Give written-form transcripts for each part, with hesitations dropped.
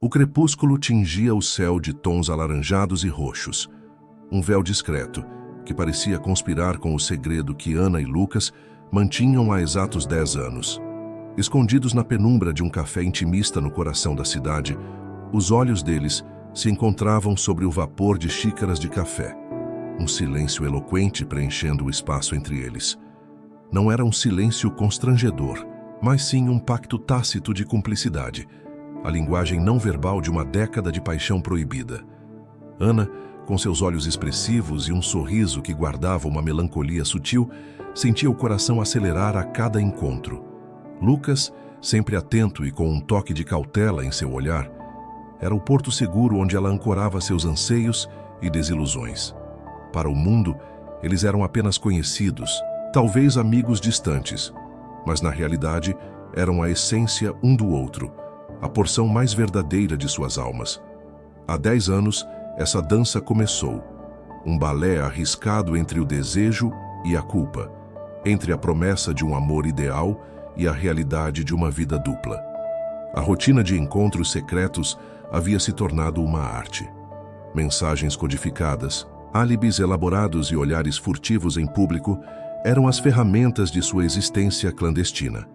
O crepúsculo tingia o céu de tons alaranjados e roxos. Um véu discreto, que parecia conspirar com o segredo que Ana e Lucas mantinham há exatos 10 anos. Escondidos na penumbra de um café intimista no coração da cidade, os olhos deles se encontravam sobre o vapor de xícaras de café. Um silêncio eloquente preenchendo o espaço entre eles. Não era um silêncio constrangedor, mas sim um pacto tácito de cumplicidade, a linguagem não verbal de uma década de paixão proibida. Ana, com seus olhos expressivos e um sorriso que guardava uma melancolia sutil, sentia o coração acelerar a cada encontro. Lucas, sempre atento e com um toque de cautela em seu olhar, era o porto seguro onde ela ancorava seus anseios e desilusões. Para o mundo, eles eram apenas conhecidos, talvez amigos distantes, mas na realidade eram a essência um do outro, a porção mais verdadeira de suas almas. Há 10 anos, essa dança começou, um balé arriscado entre o desejo e a culpa, entre a promessa de um amor ideal e a realidade de uma vida dupla. A rotina de encontros secretos havia se tornado uma arte. Mensagens codificadas, álibis elaborados e olhares furtivos em público eram as ferramentas de sua existência clandestina.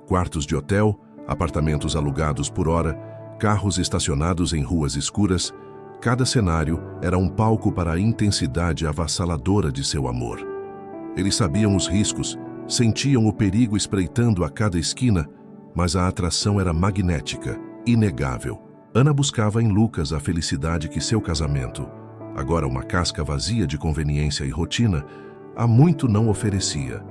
Quartos de hotel, apartamentos alugados por hora, carros estacionados em ruas escuras, cada cenário era um palco para a intensidade avassaladora de seu amor. Eles sabiam os riscos, sentiam o perigo espreitando a cada esquina, mas a atração era magnética, inegável. Ana buscava em Lucas a felicidade que seu casamento, agora uma casca vazia de conveniência e rotina, há muito não oferecia.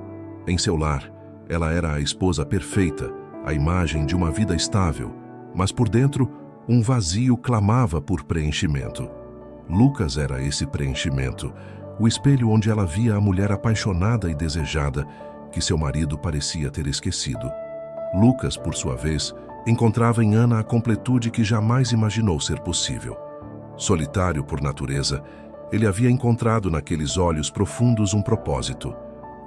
Em seu lar, ela era a esposa perfeita, a imagem de uma vida estável, mas por dentro, um vazio clamava por preenchimento. Lucas era esse preenchimento, o espelho onde ela via a mulher apaixonada e desejada que seu marido parecia ter esquecido. Lucas, por sua vez, encontrava em Ana a completude que jamais imaginou ser possível. Solitário por natureza, ele havia encontrado naqueles olhos profundos um propósito.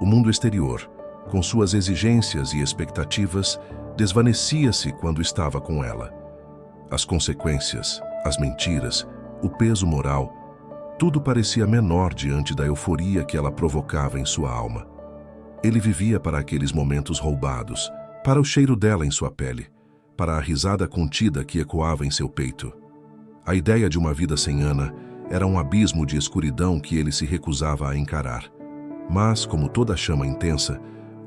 O mundo exterior, com suas exigências e expectativas, desvanecia-se quando estava com ela. As consequências, as mentiras, o peso moral, tudo parecia menor diante da euforia que ela provocava em sua alma. Ele vivia para aqueles momentos roubados, para o cheiro dela em sua pele, para a risada contida que ecoava em seu peito. A ideia de uma vida sem Ana era um abismo de escuridão que ele se recusava a encarar. Mas, como toda chama intensa,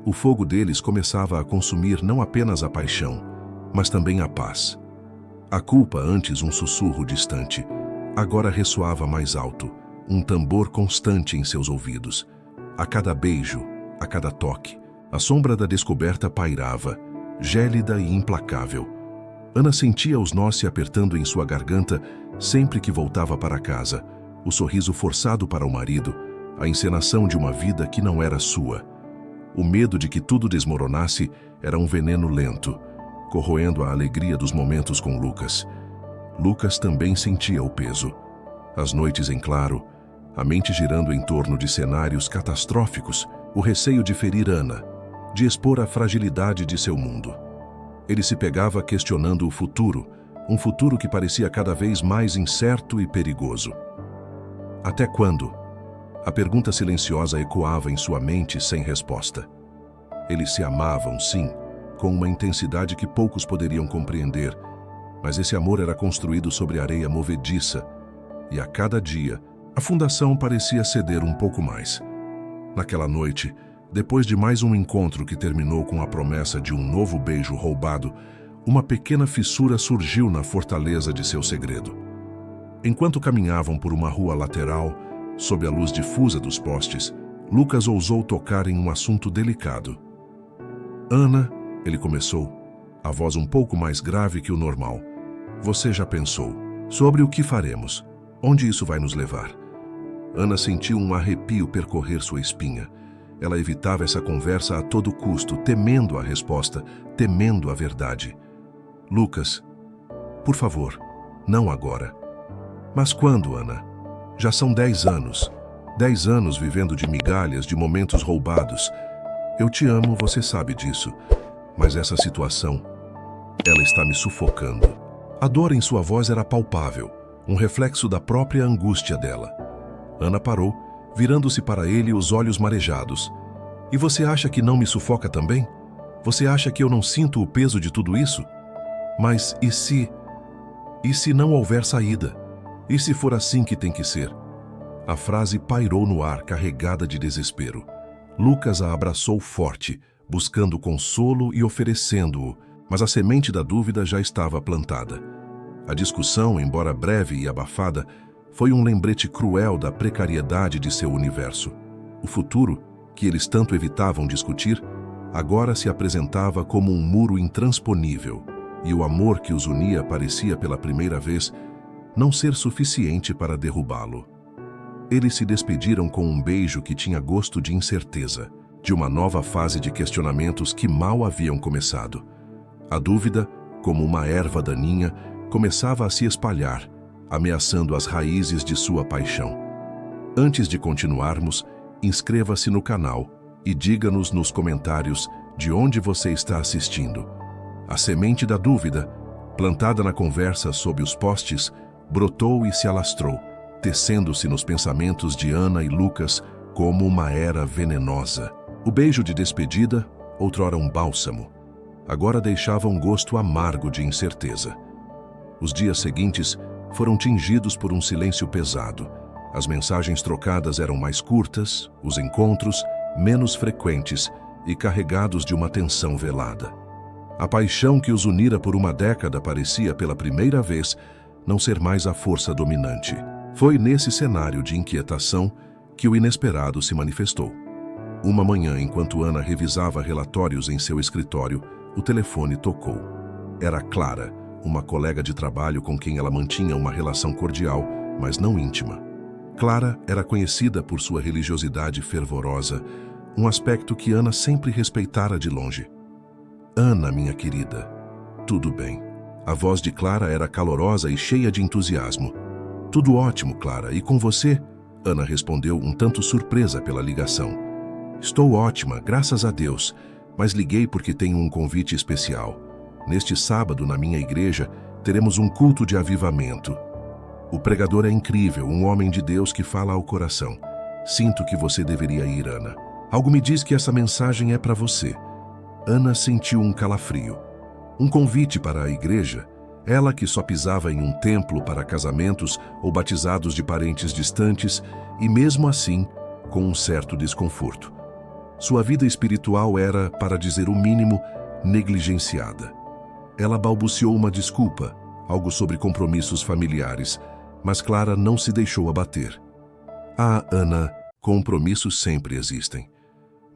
o fogo deles começava a consumir não apenas a paixão, mas também a paz. A culpa, antes um sussurro distante, agora ressoava mais alto, um tambor constante em seus ouvidos. A cada beijo, a cada toque, a sombra da descoberta pairava, gélida e implacável. Ana sentia os nós se apertando em sua garganta sempre que voltava para casa, o sorriso forçado para o marido, a encenação de uma vida que não era sua. O medo de que tudo desmoronasse era um veneno lento, corroendo a alegria dos momentos com Lucas. Lucas também sentia o peso. As noites em claro, a mente girando em torno de cenários catastróficos, o receio de ferir Ana, de expor a fragilidade de seu mundo. Ele se pegava questionando o futuro, um futuro que parecia cada vez mais incerto e perigoso. Até quando? A pergunta silenciosa ecoava em sua mente sem resposta. Eles se amavam, sim, com uma intensidade que poucos poderiam compreender, mas esse amor era construído sobre areia movediça, e a cada dia, a fundação parecia ceder um pouco mais. Naquela noite, depois de mais um encontro que terminou com a promessa de um novo beijo roubado, uma pequena fissura surgiu na fortaleza de seu segredo. Enquanto caminhavam por uma rua lateral, sob a luz difusa dos postes, Lucas ousou tocar em um assunto delicado. Ana, ele começou, a voz um pouco mais grave que o normal. Você já pensou sobre o que faremos? Onde isso vai nos levar? Ana sentiu um arrepio percorrer sua espinha. Ela evitava essa conversa a todo custo, temendo a resposta, temendo a verdade. Lucas, por favor, não agora. Mas quando, Ana? Já são 10 anos. 10 anos vivendo de migalhas, de momentos roubados. Eu te amo, você sabe disso. Mas essa situação, ela está me sufocando. A dor em sua voz era palpável, um reflexo da própria angústia dela. Ana parou, virando-se para ele, os olhos marejados. E você acha que não me sufoca também? Você acha que eu não sinto o peso de tudo isso? Mas e se... E se não houver saída? E se for assim que tem que ser? A frase pairou no ar, carregada de desespero. Lucas a abraçou forte, buscando consolo e oferecendo-o, mas a semente da dúvida já estava plantada. A discussão, embora breve e abafada, foi um lembrete cruel da precariedade de seu universo. O futuro, que eles tanto evitavam discutir, agora se apresentava como um muro intransponível, e o amor que os unia parecia pela primeira vez não ser suficiente para derrubá-lo. Eles se despediram com um beijo que tinha gosto de incerteza, de uma nova fase de questionamentos que mal haviam começado. A dúvida, como uma erva daninha, começava a se espalhar, ameaçando as raízes de sua paixão. Antes de continuarmos, inscreva-se no canal e diga-nos nos comentários de onde você está assistindo. A semente da dúvida, plantada na conversa sob os postes, brotou e se alastrou, tecendo-se nos pensamentos de Ana e Lucas como uma era venenosa. O beijo de despedida, outrora um bálsamo, agora deixava um gosto amargo de incerteza. Os dias seguintes foram tingidos por um silêncio pesado. As mensagens trocadas eram mais curtas, os encontros menos frequentes e carregados de uma tensão velada. A paixão que os unira por uma década parecia, pela primeira vez, não ser mais a força dominante. Foi nesse cenário de inquietação que o inesperado se manifestou. Uma manhã, enquanto Ana revisava relatórios em seu escritório, o telefone tocou. Era Clara, uma colega de trabalho com quem ela mantinha uma relação cordial, mas não íntima. Clara era conhecida por sua religiosidade fervorosa, um aspecto que Ana sempre respeitara de longe. Ana, minha querida, tudo bem. A voz de Clara era calorosa e cheia de entusiasmo. Tudo ótimo, Clara. E com você? Ana respondeu, um tanto surpresa pela ligação. Estou ótima, graças a Deus, mas liguei porque tenho um convite especial. Neste sábado, na minha igreja, teremos um culto de avivamento. O pregador é incrível, um homem de Deus que fala ao coração. Sinto que você deveria ir, Ana. Algo me diz que essa mensagem é para você. Ana sentiu um calafrio. Um convite para a igreja, ela que só pisava em um templo para casamentos ou batizados de parentes distantes, e mesmo assim, com um certo desconforto. Sua vida espiritual era, para dizer o mínimo, negligenciada. Ela balbuciou uma desculpa, algo sobre compromissos familiares, mas Clara não se deixou abater. Ah, Ana, compromissos sempre existem.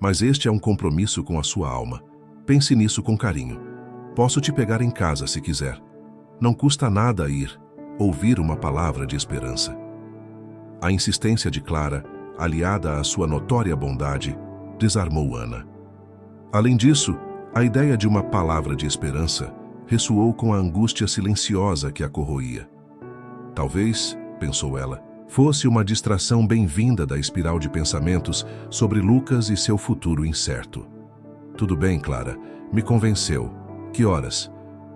Mas este é um compromisso com a sua alma. Pense nisso com carinho. Posso te pegar em casa se quiser. Não custa nada ir, ouvir uma palavra de esperança. A insistência de Clara, aliada à sua notória bondade, desarmou Ana. Além disso, a ideia de uma palavra de esperança ressoou com a angústia silenciosa que a corroía. Talvez, pensou ela, fosse uma distração bem-vinda da espiral de pensamentos sobre Lucas e seu futuro incerto. Tudo bem, Clara, me convenceu. Que horas?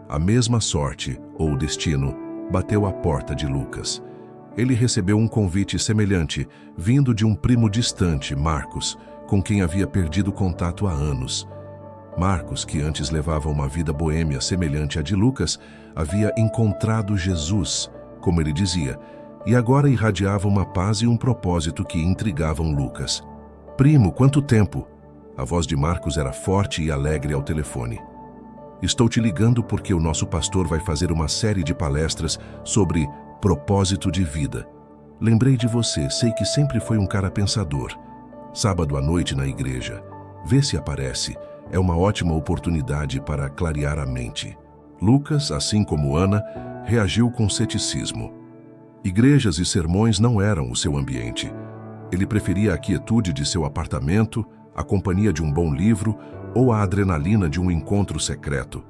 A mesma sorte, ou destino, bateu à porta de Lucas. Ele recebeu um convite semelhante, vindo de um primo distante, Marcos, com quem havia perdido contato há anos. Marcos, que antes levava uma vida boêmia semelhante à de Lucas, havia encontrado Jesus, como ele dizia, e agora irradiava uma paz e um propósito que intrigavam Lucas. Primo, quanto tempo? A voz de Marcos era forte e alegre ao telefone. Estou te ligando porque o nosso pastor vai fazer uma série de palestras sobre propósito de vida. Lembrei de você, sei que sempre foi um cara pensador. Sábado à noite na igreja. Vê se aparece. É uma ótima oportunidade para clarear a mente. Lucas, assim como Ana, reagiu com ceticismo. Igrejas e sermões não eram o seu ambiente. Ele preferia a quietude de seu apartamento, a companhia de um bom livro ou a adrenalina de um encontro secreto.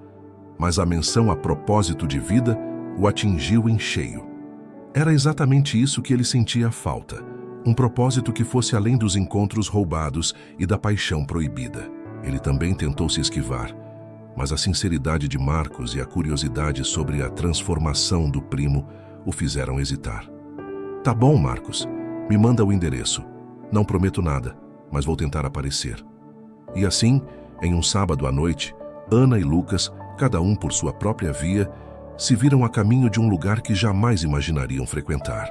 Mas a menção a propósito de vida o atingiu em cheio. Era exatamente isso que ele sentia falta, um propósito que fosse além dos encontros roubados e da paixão proibida. Ele também tentou se esquivar. Mas a sinceridade de Marcos e a curiosidade sobre a transformação do primo o fizeram hesitar. Tá bom, Marcos, me manda o endereço. Não prometo nada, mas vou tentar aparecer. E assim, em um sábado à noite, Ana e Lucas, cada um por sua própria via, se viram a caminho de um lugar que jamais imaginariam frequentar.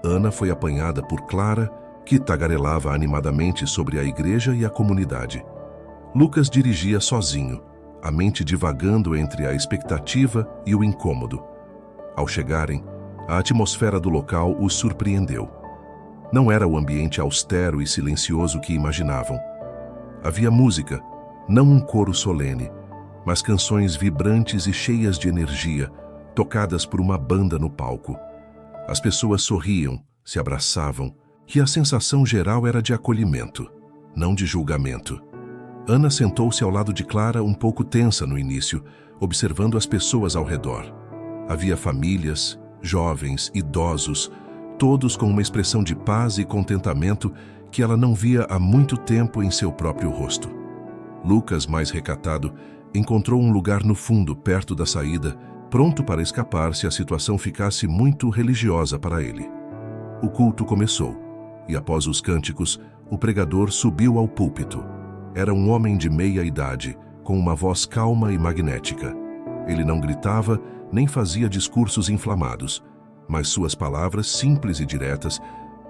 Ana foi apanhada por Clara, que tagarelava animadamente sobre a igreja e a comunidade. Lucas dirigia sozinho, a mente divagando entre a expectativa e o incômodo. Ao chegarem, a atmosfera do local os surpreendeu. Não era o ambiente austero e silencioso que imaginavam. Havia música, não um coro solene, mas canções vibrantes e cheias de energia, tocadas por uma banda no palco. As pessoas sorriam, se abraçavam, e a sensação geral era de acolhimento, não de julgamento. Ana sentou-se ao lado de Clara um pouco tensa no início, observando as pessoas ao redor. Havia famílias, jovens, idosos, todos com uma expressão de paz e contentamento que ela não via há muito tempo em seu próprio rosto. Lucas, mais recatado, encontrou um lugar no fundo, perto da saída, pronto para escapar se a situação ficasse muito religiosa para ele. O culto começou, e após os cânticos, o pregador subiu ao púlpito. Era um homem de meia idade, com uma voz calma e magnética. Ele não gritava, nem fazia discursos inflamados, mas suas palavras, simples e diretas,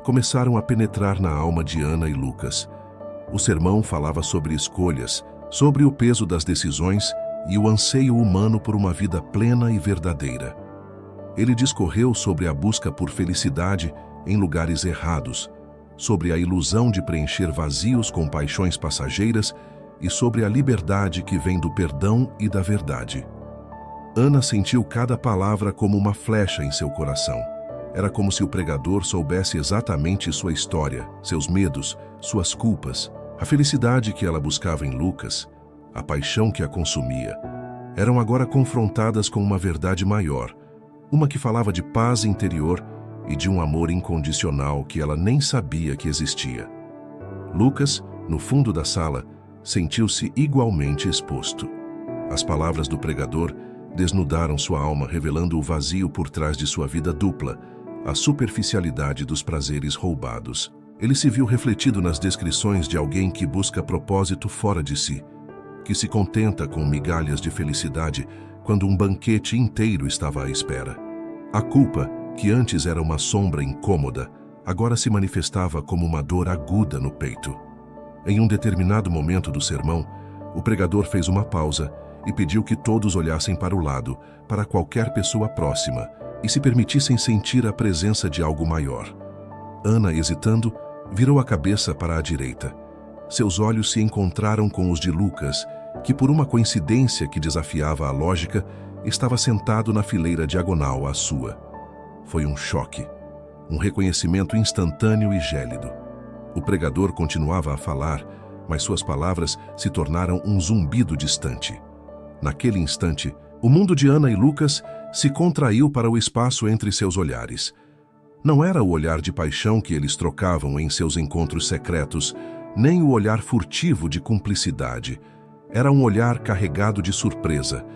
começaram a penetrar na alma de Ana e Lucas. O sermão falava sobre escolhas, sobre o peso das decisões e o anseio humano por uma vida plena e verdadeira. Ele discorreu sobre a busca por felicidade em lugares errados, sobre a ilusão de preencher vazios com paixões passageiras e sobre a liberdade que vem do perdão e da verdade. Ana sentiu cada palavra como uma flecha em seu coração. Era como se o pregador soubesse exatamente sua história, seus medos, suas culpas, a felicidade que ela buscava em Lucas, a paixão que a consumia, eram agora confrontadas com uma verdade maior, uma que falava de paz interior e de um amor incondicional que ela nem sabia que existia. Lucas, no fundo da sala, sentiu-se igualmente exposto. As palavras do pregador desnudaram sua alma, revelando o vazio por trás de sua vida dupla, a superficialidade dos prazeres roubados. Ele se viu refletido nas descrições de alguém que busca propósito fora de si, que se contenta com migalhas de felicidade quando um banquete inteiro estava à espera. A culpa, que antes era uma sombra incômoda, agora se manifestava como uma dor aguda no peito. Em um determinado momento do sermão, o pregador fez uma pausa e pediu que todos olhassem para o lado, para qualquer pessoa próxima, e se permitissem sentir a presença de algo maior. Ana, hesitando, virou a cabeça para a direita. Seus olhos se encontraram com os de Lucas, que por uma coincidência que desafiava a lógica, estava sentado na fileira diagonal à sua. Foi um choque, um reconhecimento instantâneo e gélido. O pregador continuava a falar, mas suas palavras se tornaram um zumbido distante. Naquele instante, o mundo de Ana e Lucas se contraiu para o espaço entre seus olhares. Não era o olhar de paixão que eles trocavam em seus encontros secretos, nem o olhar furtivo de cumplicidade. Era um olhar carregado de surpresa,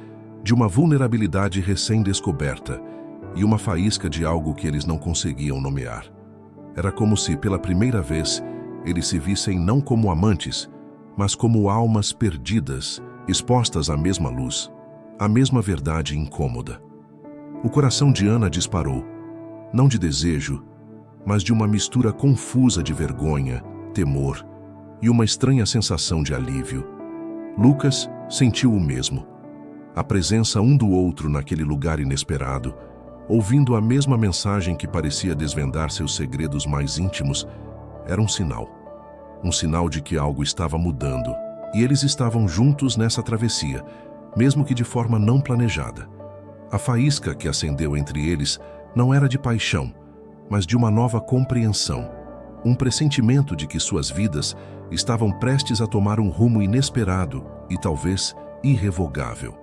de uma vulnerabilidade recém-descoberta e uma faísca de algo que eles não conseguiam nomear. Era como se, pela primeira vez, eles se vissem não como amantes, mas como almas perdidas, expostas à mesma luz, à mesma verdade incômoda. O coração de Ana disparou, não de desejo, mas de uma mistura confusa de vergonha, temor e uma estranha sensação de alívio. Lucas sentiu o mesmo. A presença um do outro naquele lugar inesperado, ouvindo a mesma mensagem que parecia desvendar seus segredos mais íntimos, era um sinal de que algo estava mudando, e eles estavam juntos nessa travessia, mesmo que de forma não planejada. A faísca que acendeu entre eles não era de paixão, mas de uma nova compreensão, um pressentimento de que suas vidas estavam prestes a tomar um rumo inesperado e talvez irrevogável.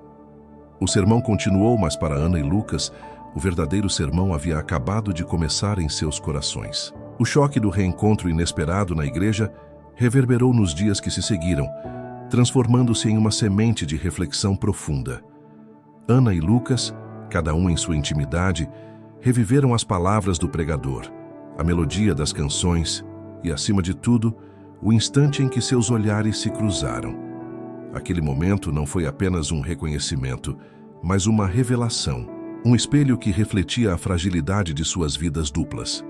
O sermão continuou, mas para Ana e Lucas, o verdadeiro sermão havia acabado de começar em seus corações. O choque do reencontro inesperado na igreja reverberou nos dias que se seguiram, transformando-se em uma semente de reflexão profunda. Ana e Lucas, cada um em sua intimidade, reviveram as palavras do pregador, a melodia das canções e, acima de tudo, o instante em que seus olhares se cruzaram. Aquele momento não foi apenas um reconhecimento, mas uma revelação, um espelho que refletia a fragilidade de suas vidas duplas.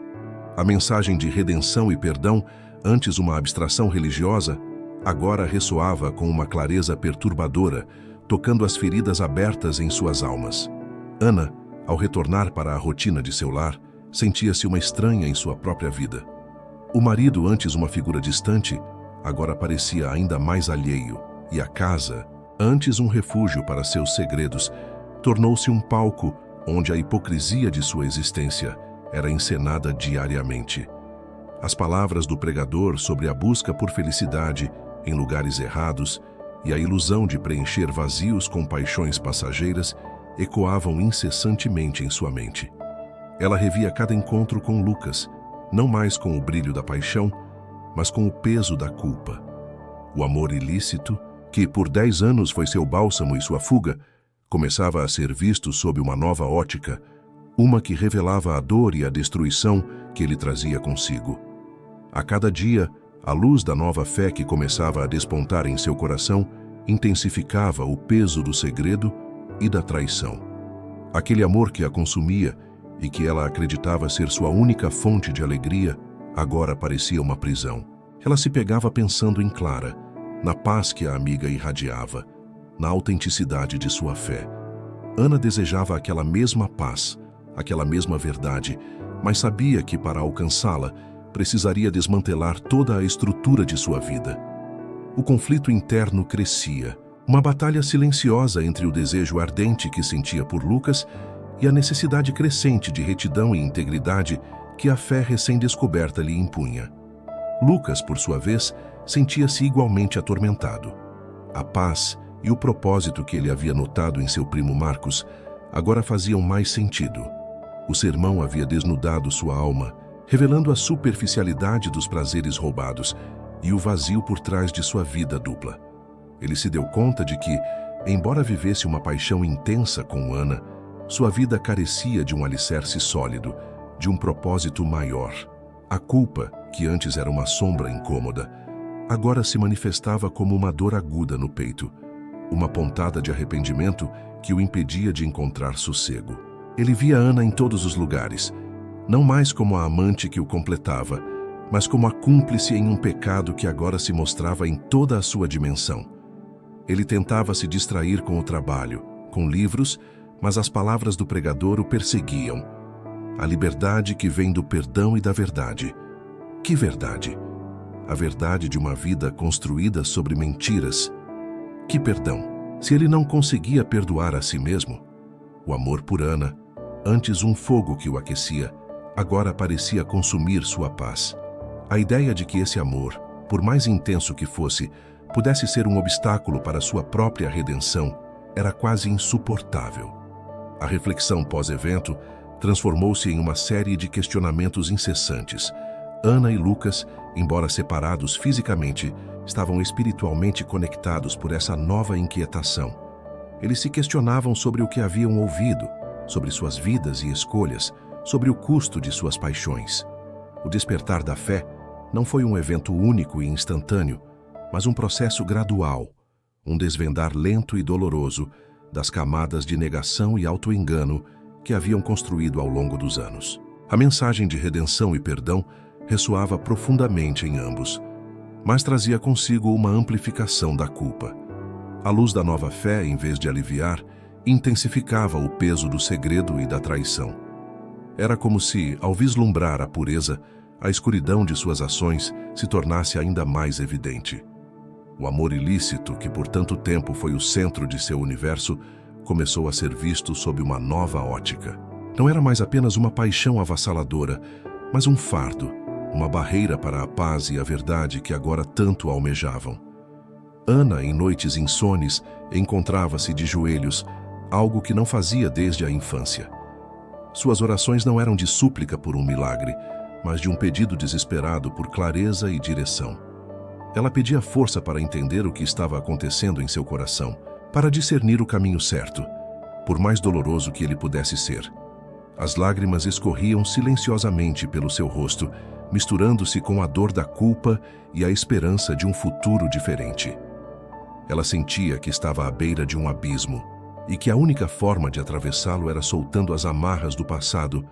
A mensagem de redenção e perdão, antes uma abstração religiosa, agora ressoava com uma clareza perturbadora, tocando as feridas abertas em suas almas. Ana, ao retornar para a rotina de seu lar, sentia-se uma estranha em sua própria vida. O marido, antes uma figura distante, agora parecia ainda mais alheio, e a casa, antes um refúgio para seus segredos, tornou-se um palco onde a hipocrisia de sua existência era encenada diariamente. As palavras do pregador sobre a busca por felicidade em lugares errados e a ilusão de preencher vazios com paixões passageiras ecoavam incessantemente em sua mente. Ela revia cada encontro com Lucas, não mais com o brilho da paixão, mas com o peso da culpa. O amor ilícito, que por 10 anos foi seu bálsamo e sua fuga, começava a ser visto sob uma nova ótica, uma que revelava a dor e a destruição que ele trazia consigo. A cada dia, a luz da nova fé que começava a despontar em seu coração intensificava o peso do segredo e da traição. Aquele amor que a consumia e que ela acreditava ser sua única fonte de alegria, agora parecia uma prisão. Ela se pegava pensando em Clara, na paz que a amiga irradiava, na autenticidade de sua fé. Ana desejava aquela mesma paz, aquela mesma verdade, mas sabia que para alcançá-la, precisaria desmantelar toda a estrutura de sua vida. O conflito interno crescia, uma batalha silenciosa entre o desejo ardente que sentia por Lucas e a necessidade crescente de retidão e integridade que a fé recém-descoberta lhe impunha. Lucas, por sua vez, sentia-se igualmente atormentado. A paz e o propósito que ele havia notado em seu primo Marcos agora faziam mais sentido. O sermão havia desnudado sua alma, revelando a superficialidade dos prazeres roubados e o vazio por trás de sua vida dupla. Ele se deu conta de que, embora vivesse uma paixão intensa com Ana, sua vida carecia de um alicerce sólido, de um propósito maior. A culpa, que antes era uma sombra incômoda, agora se manifestava como uma dor aguda no peito, uma pontada de arrependimento que o impedia de encontrar sossego. Ele via Ana em todos os lugares, não mais como a amante que o completava, mas como a cúmplice em um pecado que agora se mostrava em toda a sua dimensão. Ele tentava se distrair com o trabalho, com livros, mas as palavras do pregador o perseguiam. A liberdade que vem do perdão e da verdade. Que verdade? A verdade de uma vida construída sobre mentiras. Que perdão? Se ele não conseguia perdoar a si mesmo, o amor por Ana, antes um fogo que o aquecia, agora parecia consumir sua paz. A ideia de que esse amor, por mais intenso que fosse, pudesse ser um obstáculo para sua própria redenção, era quase insuportável. A reflexão pós-evento transformou-se em uma série de questionamentos incessantes. Ana e Lucas, embora separados fisicamente, estavam espiritualmente conectados por essa nova inquietação. Eles se questionavam sobre o que haviam ouvido, sobre suas vidas e escolhas, sobre o custo de suas paixões. O despertar da fé não foi um evento único e instantâneo, mas um processo gradual, um desvendar lento e doloroso das camadas de negação e auto-engano que haviam construído ao longo dos anos. A mensagem de redenção e perdão ressoava profundamente em ambos, mas trazia consigo uma amplificação da culpa. A luz da nova fé, em vez de aliviar, intensificava o peso do segredo e da traição. Era como se, ao vislumbrar a pureza, a escuridão de suas ações se tornasse ainda mais evidente. O amor ilícito, que por tanto tempo foi o centro de seu universo, começou a ser visto sob uma nova ótica. Não era mais apenas uma paixão avassaladora, mas um fardo, uma barreira para a paz e a verdade que agora tanto almejavam. Ana, em noites insones, encontrava-se de joelhos, algo que não fazia desde a infância. Suas orações não eram de súplica por um milagre, mas de um pedido desesperado por clareza e direção. Ela pedia força para entender o que estava acontecendo em seu coração, para discernir o caminho certo, por mais doloroso que ele pudesse ser. As lágrimas escorriam silenciosamente pelo seu rosto, misturando-se com a dor da culpa e a esperança de um futuro diferente. Ela sentia que estava à beira de um abismo e que a única forma de atravessá-lo era soltando as amarras do passado,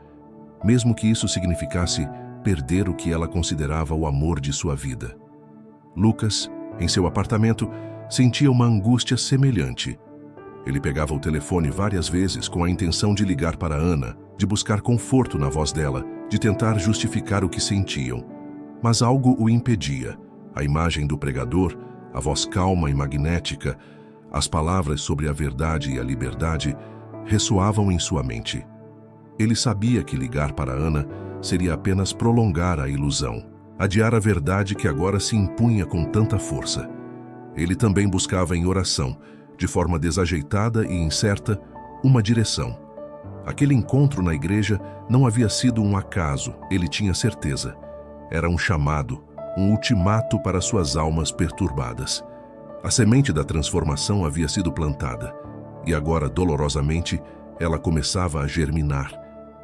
mesmo que isso significasse perder o que ela considerava o amor de sua vida. Lucas, em seu apartamento, sentia uma angústia semelhante. Ele pegava o telefone várias vezes com a intenção de ligar para Ana, de buscar conforto na voz dela, de tentar justificar o que sentiam. Mas algo o impedia. A imagem do pregador, a voz calma e magnética, as palavras sobre a verdade e a liberdade ressoavam em sua mente. Ele sabia que ligar para Ana seria apenas prolongar a ilusão, adiar a verdade que agora se impunha com tanta força. Ele também buscava em oração, de forma desajeitada e incerta, uma direção. Aquele encontro na igreja não havia sido um acaso, ele tinha certeza. Era um chamado, um ultimato para suas almas perturbadas. A semente da transformação havia sido plantada, e agora, dolorosamente, ela começava a germinar,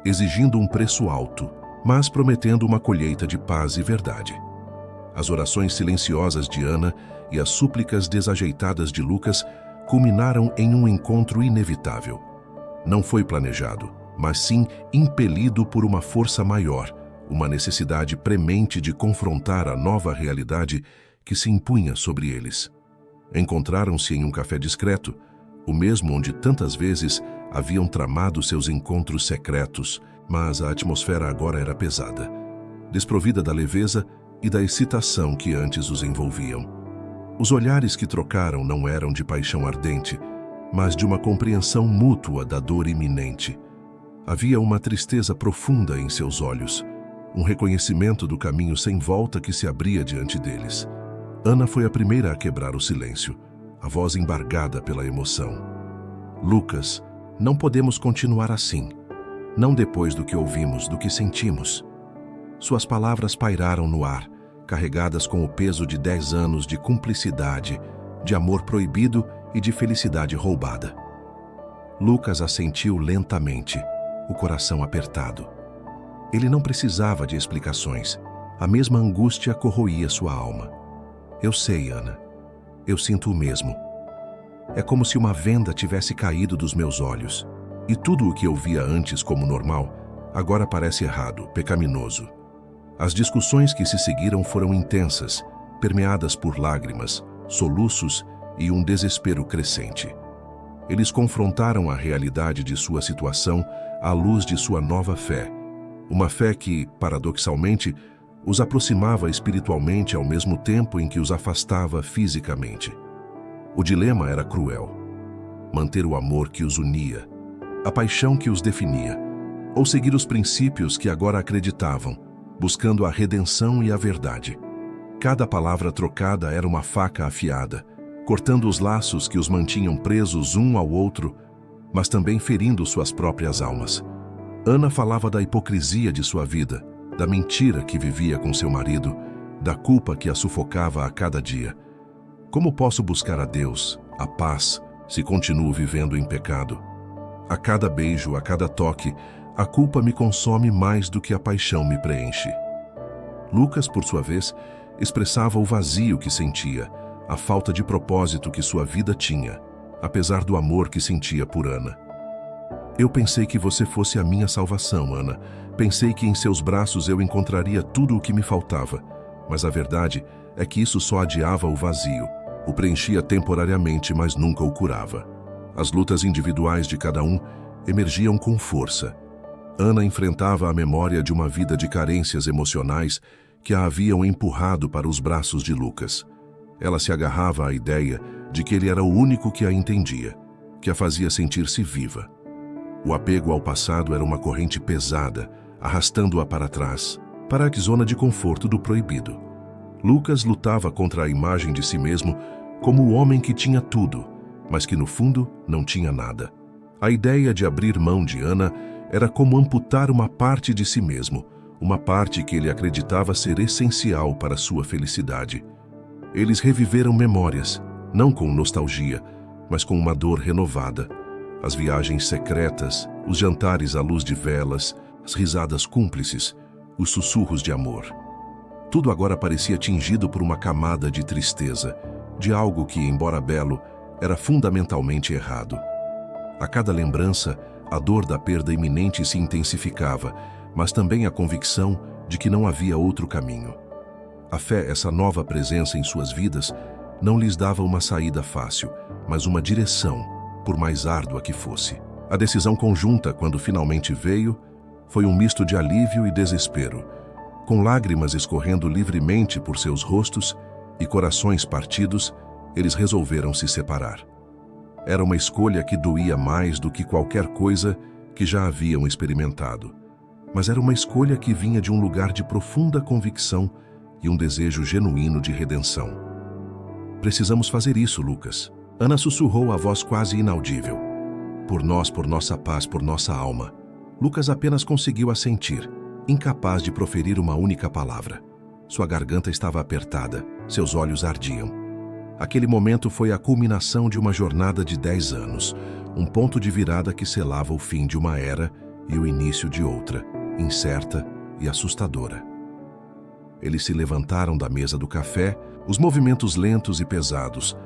exigindo um preço alto, mas prometendo uma colheita de paz e verdade. As orações silenciosas de Ana e as súplicas desajeitadas de Lucas culminaram em um encontro inevitável. Não foi planejado, mas sim impelido por uma força maior, uma necessidade premente de confrontar a nova realidade que se impunha sobre eles. Encontraram-se em um café discreto, o mesmo onde tantas vezes haviam tramado seus encontros secretos, mas a atmosfera agora era pesada, desprovida da leveza e da excitação que antes os envolviam. Os olhares que trocaram não eram de paixão ardente, mas de uma compreensão mútua da dor iminente. Havia uma tristeza profunda em seus olhos, um reconhecimento do caminho sem volta que se abria diante deles. Ana foi a primeira a quebrar o silêncio, a voz embargada pela emoção. Lucas, não podemos continuar assim. Não depois do que ouvimos, do que sentimos. Suas palavras pairaram no ar, carregadas com o peso de 10 anos de cumplicidade, de amor proibido e de felicidade roubada. Lucas assentiu lentamente, o coração apertado. Ele não precisava de explicações. A mesma angústia corroía sua alma. Eu sei, Ana. Eu sinto o mesmo. É como se uma venda tivesse caído dos meus olhos. E tudo o que eu via antes como normal, agora parece errado, pecaminoso. As discussões que se seguiram foram intensas, permeadas por lágrimas, soluços e um desespero crescente. Eles confrontaram a realidade de sua situação à luz de sua nova fé. Uma fé que, paradoxalmente, os aproximava espiritualmente ao mesmo tempo em que os afastava fisicamente. O dilema era cruel. Manter o amor que os unia, a paixão que os definia, ou seguir os princípios que agora acreditavam, buscando a redenção e a verdade. Cada palavra trocada era uma faca afiada, cortando os laços que os mantinham presos um ao outro, mas também ferindo suas próprias almas. Ana falava da hipocrisia de sua vida, da mentira que vivia com seu marido, da culpa que a sufocava a cada dia. Como posso buscar a Deus, a paz, se continuo vivendo em pecado? A cada beijo, a cada toque, a culpa me consome mais do que a paixão me preenche. Lucas, por sua vez, expressava o vazio que sentia, a falta de propósito que sua vida tinha, apesar do amor que sentia por Ana. Eu pensei que você fosse a minha salvação, Ana. Pensei que em seus braços eu encontraria tudo o que me faltava. Mas a verdade é que isso só adiava o vazio, o preenchia temporariamente, mas nunca o curava. As lutas individuais de cada um emergiam com força. Ana enfrentava a memória de uma vida de carências emocionais que a haviam empurrado para os braços de Lucas. Ela se agarrava à ideia de que ele era o único que a entendia, que a fazia sentir-se viva. O apego ao passado era uma corrente pesada, arrastando-a para trás, para a zona de conforto do proibido. Lucas lutava contra a imagem de si mesmo como o homem que tinha tudo, mas que no fundo não tinha nada. A ideia de abrir mão de Ana era como amputar uma parte de si mesmo, uma parte que ele acreditava ser essencial para sua felicidade. Eles reviveram memórias, não com nostalgia, mas com uma dor renovada. As viagens secretas, os jantares à luz de velas, as risadas cúmplices, os sussurros de amor. Tudo agora parecia tingido por uma camada de tristeza, de algo que, embora belo, era fundamentalmente errado. A cada lembrança, a dor da perda iminente se intensificava, mas também a convicção de que não havia outro caminho. A fé, essa nova presença em suas vidas, não lhes dava uma saída fácil, mas uma direção, por mais árdua que fosse. A decisão conjunta, quando finalmente veio, foi um misto de alívio e desespero. Com lágrimas escorrendo livremente por seus rostos e corações partidos, eles resolveram se separar. Era uma escolha que doía mais do que qualquer coisa que já haviam experimentado. Mas era uma escolha que vinha de um lugar de profunda convicção e um desejo genuíno de redenção. Precisamos fazer isso, Lucas. Ana sussurrou a voz quase inaudível. Por nós, por nossa paz, por nossa alma. Lucas apenas conseguiu assentir, incapaz de proferir uma única palavra. Sua garganta estava apertada, seus olhos ardiam. Aquele momento foi a culminação de uma jornada de 10 anos, um ponto de virada que selava o fim de uma era e o início de outra, incerta e assustadora. Eles se levantaram da mesa do café, os movimentos lentos e pesados,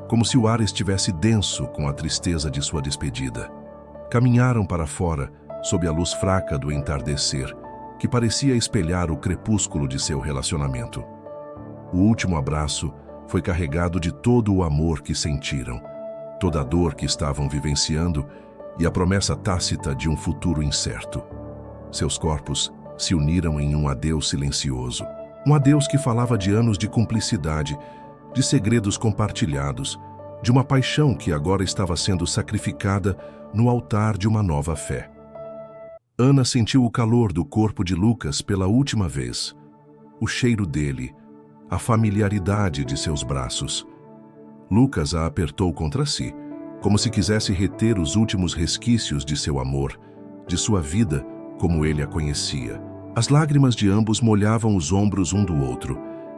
como se o ar estivesse denso com a tristeza de sua despedida. Caminharam para fora, sob a luz fraca do entardecer, que parecia espelhar o crepúsculo de seu relacionamento. O último abraço foi carregado de todo o amor que sentiram, toda a dor que estavam vivenciando e a promessa tácita de um futuro incerto. Seus corpos se uniram em um adeus silencioso, um adeus que falava de anos de cumplicidade, de segredos compartilhados, de uma paixão que agora estava sendo sacrificada no altar de uma nova fé. Ana sentiu o calor do corpo de Lucas pela última vez, o cheiro dele, a familiaridade de seus braços. Lucas a apertou contra si, como se quisesse reter os últimos resquícios de seu amor, de sua vida como ele a conhecia. As lágrimas de ambos molhavam os ombros um do outro,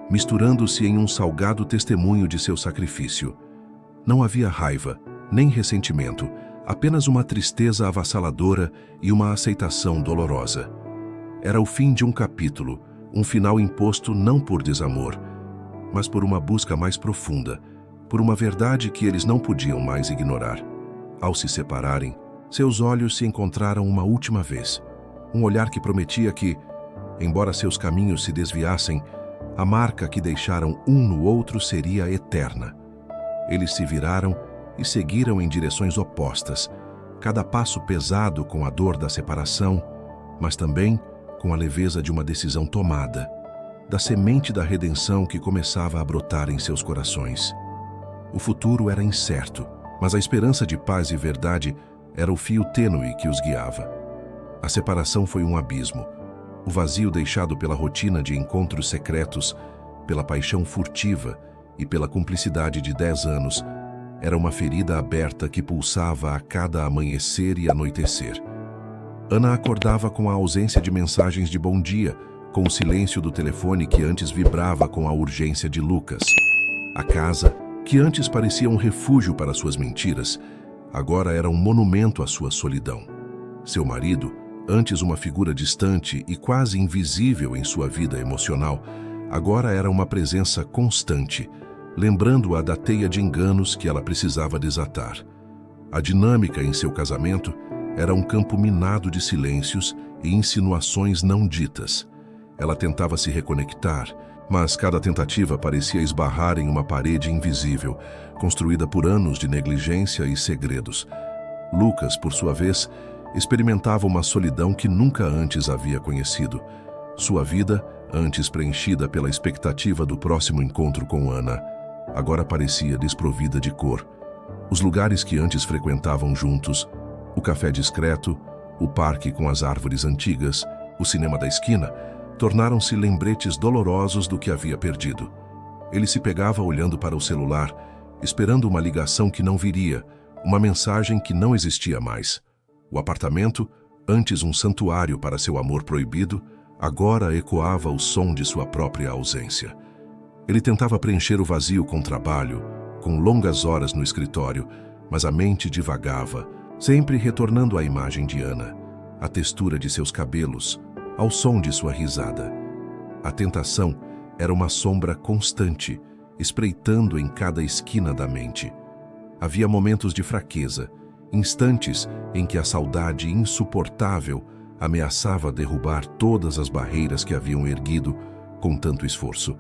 misturando-se em um salgado testemunho de seu sacrifício. Não havia raiva, nem ressentimento, apenas uma tristeza avassaladora e uma aceitação dolorosa. Era o fim de um capítulo, um final imposto não por desamor, mas por uma busca mais profunda, por uma verdade que eles não podiam mais ignorar. Ao se separarem, seus olhos se encontraram uma última vez, um olhar que prometia que, embora seus caminhos se desviassem, a marca que deixaram um no outro seria eterna. Eles se viraram e seguiram em direções opostas, cada passo pesado com a dor da separação, mas também com a leveza de uma decisão tomada, da semente da redenção que começava a brotar em seus corações. O futuro era incerto, mas a esperança de paz e verdade era o fio tênue que os guiava. A separação foi um abismo, o vazio deixado pela rotina de encontros secretos, pela paixão furtiva e pela cumplicidade de 10 anos, era uma ferida aberta que pulsava a cada amanhecer e anoitecer. Ana acordava com a ausência de mensagens de bom dia, com o silêncio do telefone que antes vibrava com a urgência de Lucas. A casa, que antes parecia um refúgio para suas mentiras, agora era um monumento à sua solidão. Seu marido, antes uma figura distante e quase invisível em sua vida emocional, agora era uma presença constante, lembrando-a da teia de enganos que ela precisava desatar. A dinâmica em seu casamento era um campo minado de silêncios e insinuações não ditas. Ela tentava se reconectar, mas cada tentativa parecia esbarrar em uma parede invisível, construída por anos de negligência e segredos. Lucas, por sua vez, experimentava uma solidão que nunca antes havia conhecido. Sua vida, antes preenchida pela expectativa do próximo encontro com Ana, agora parecia desprovida de cor. Os lugares que antes frequentavam juntos, o café discreto, o parque com as árvores antigas, o cinema da esquina, tornaram-se lembretes dolorosos do que havia perdido. Ele se pegava olhando para o celular, esperando uma ligação que não viria, uma mensagem que não existia mais. O apartamento, antes um santuário para seu amor proibido, agora ecoava o som de sua própria ausência. Ele tentava preencher o vazio com trabalho, com longas horas no escritório, mas a mente divagava, sempre retornando à imagem de Ana, à textura de seus cabelos, ao som de sua risada. A tentação era uma sombra constante, espreitando em cada esquina da mente. Havia momentos de fraqueza, instantes em que a saudade insuportável ameaçava derrubar todas as barreiras que haviam erguido com tanto esforço.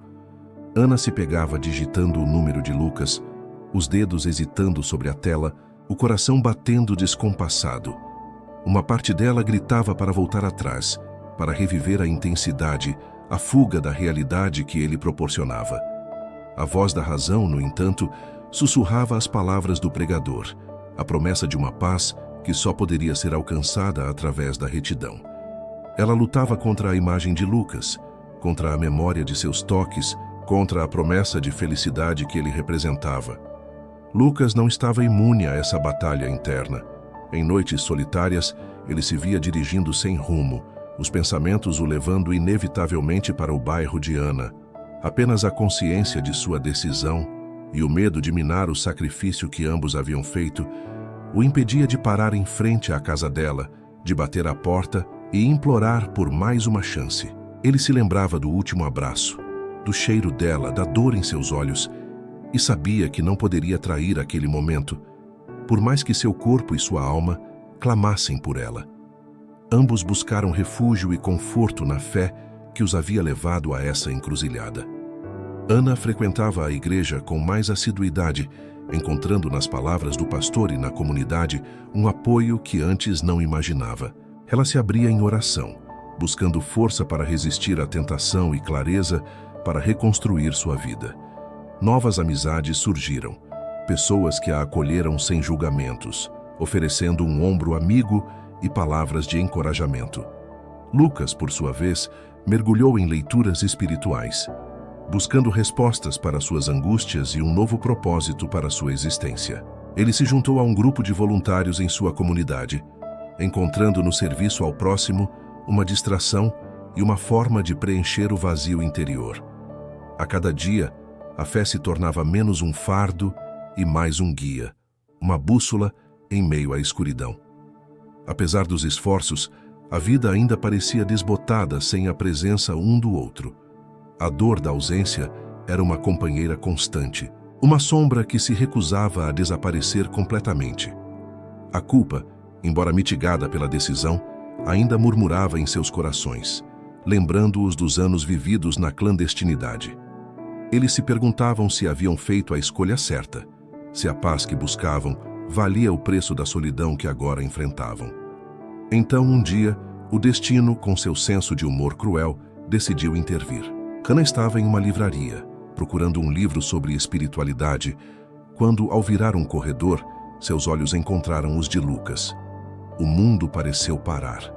Ana se pegava digitando o número de Lucas, os dedos hesitando sobre a tela, o coração batendo descompassado. Uma parte dela gritava para voltar atrás, para reviver a intensidade, a fuga da realidade que ele proporcionava. A voz da razão, no entanto, sussurrava as palavras do pregador, a promessa de uma paz que só poderia ser alcançada através da retidão. Ela lutava contra a imagem de Lucas, contra a memória de seus toques, contra a promessa de felicidade que ele representava. Lucas não estava imune a essa batalha interna. Em noites solitárias, ele se via dirigindo sem rumo, os pensamentos o levando inevitavelmente para o bairro de Ana. Apenas a consciência de sua decisão e o medo de minar o sacrifício que ambos haviam feito o impedia de parar em frente à casa dela, de bater à porta e implorar por mais uma chance. Ele se lembrava do último abraço, do cheiro dela, da dor em seus olhos, e sabia que não poderia trair aquele momento, por mais que seu corpo e sua alma clamassem por ela. Ambos buscaram refúgio e conforto na fé que os havia levado a essa encruzilhada. Ana frequentava a igreja com mais assiduidade, encontrando nas palavras do pastor e na comunidade um apoio que antes não imaginava. Ela se abria em oração, buscando força para resistir à tentação e clareza para reconstruir sua vida. Novas amizades surgiram, pessoas que a acolheram sem julgamentos, oferecendo um ombro amigo e palavras de encorajamento. Lucas, por sua vez, mergulhou em leituras espirituais, buscando respostas para suas angústias e um novo propósito para sua existência. Ele se juntou a um grupo de voluntários em sua comunidade, encontrando no serviço ao próximo uma distração e uma forma de preencher o vazio interior. A cada dia, a fé se tornava menos um fardo e mais um guia, uma bússola em meio à escuridão. Apesar dos esforços, a vida ainda parecia desbotada sem a presença um do outro. A dor da ausência era uma companheira constante, uma sombra que se recusava a desaparecer completamente. A culpa, embora mitigada pela decisão, ainda murmurava em seus corações, lembrando-os dos anos vividos na clandestinidade. Eles se perguntavam se haviam feito a escolha certa, se a paz que buscavam valia o preço da solidão que agora enfrentavam. Então, um dia, o destino, com seu senso de humor cruel, decidiu intervir. Ana estava em uma livraria, procurando um livro sobre espiritualidade, quando, ao virar um corredor, seus olhos encontraram os de Lucas. O mundo pareceu parar.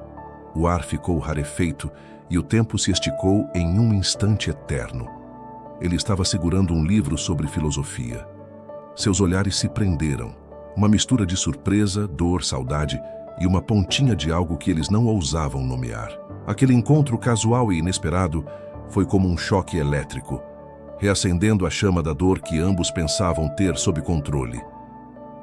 O ar ficou rarefeito e o tempo se esticou em um instante eterno. Ele estava segurando um livro sobre filosofia. Seus olhares se prenderam, uma mistura de surpresa, dor, saudade e uma pontinha de algo que eles não ousavam nomear. Aquele encontro casual e inesperado foi como um choque elétrico, reacendendo a chama da dor que ambos pensavam ter sob controle.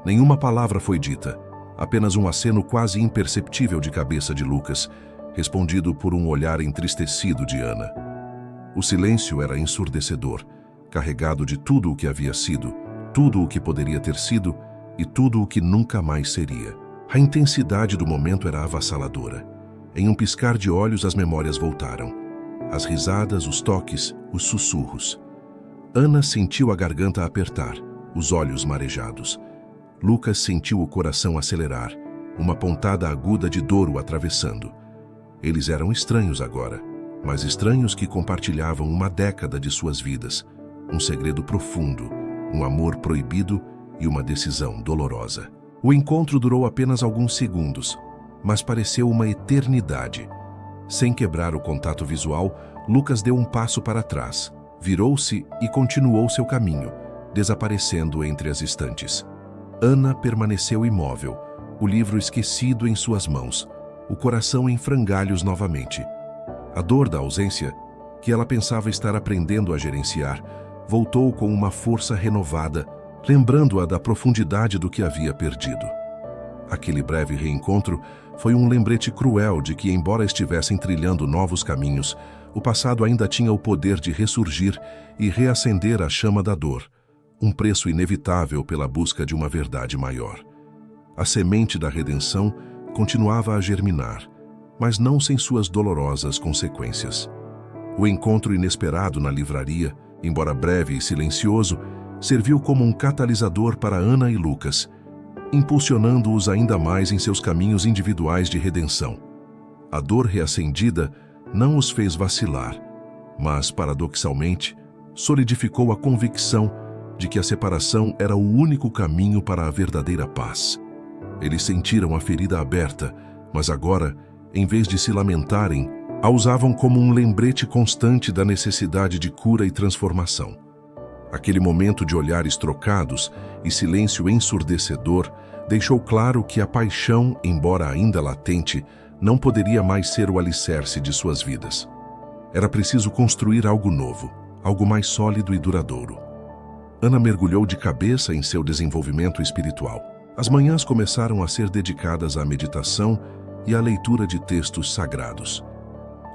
Nenhuma palavra foi dita, apenas um aceno quase imperceptível de cabeça de Lucas, respondido por um olhar entristecido de Ana. O silêncio era ensurdecedor, carregado de tudo o que havia sido, tudo o que poderia ter sido e tudo o que nunca mais seria. A intensidade do momento era avassaladora. Em um piscar de olhos, as memórias voltaram. As risadas, os toques, os sussurros. Ana sentiu a garganta apertar, os olhos marejados. Lucas sentiu o coração acelerar, uma pontada aguda de dor o atravessando. Eles eram estranhos agora, mas estranhos que compartilhavam uma década de suas vidas, um segredo profundo, um amor proibido e uma decisão dolorosa. O encontro durou apenas alguns segundos, mas pareceu uma eternidade. Sem quebrar o contato visual, Lucas deu um passo para trás, virou-se e continuou seu caminho, desaparecendo entre as estantes. Ana permaneceu imóvel, o livro esquecido em suas mãos, o coração em frangalhos novamente. A dor da ausência, que ela pensava estar aprendendo a gerenciar, voltou com uma força renovada, lembrando-a da profundidade do que havia perdido. Aquele breve reencontro foi um lembrete cruel de que, embora estivessem trilhando novos caminhos, o passado ainda tinha o poder de ressurgir e reacender a chama da dor, um preço inevitável pela busca de uma verdade maior. A semente da redenção continuava a germinar, mas não sem suas dolorosas consequências. O encontro inesperado na livraria, embora breve e silencioso, serviu como um catalisador para Ana e Lucas, impulsionando-os ainda mais em seus caminhos individuais de redenção. A dor reacendida não os fez vacilar, mas, paradoxalmente, solidificou a convicção de que a separação era o único caminho para a verdadeira paz. Eles sentiram a ferida aberta, mas agora, em vez de se lamentarem, a usavam como um lembrete constante da necessidade de cura e transformação. Aquele momento de olhares trocados e silêncio ensurdecedor deixou claro que a paixão, embora ainda latente, não poderia mais ser o alicerce de suas vidas. Era preciso construir algo novo, algo mais sólido e duradouro. Ana mergulhou de cabeça em seu desenvolvimento espiritual. As manhãs começaram a ser dedicadas à meditação e à leitura de textos sagrados.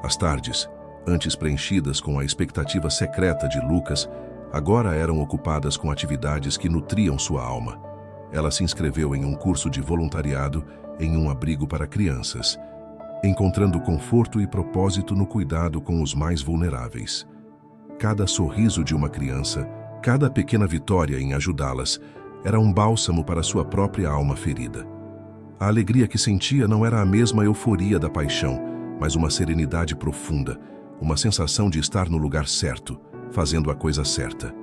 As tardes, antes preenchidas com a expectativa secreta de Lucas, agora eram ocupadas com atividades que nutriam sua alma. Ela se inscreveu em um curso de voluntariado em um abrigo para crianças, encontrando conforto e propósito no cuidado com os mais vulneráveis. Cada sorriso de uma criança, cada pequena vitória em ajudá-las, era um bálsamo para sua própria alma ferida. A alegria que sentia não era a mesma euforia da paixão, mas uma serenidade profunda, uma sensação de estar no lugar certo, fazendo a coisa certa.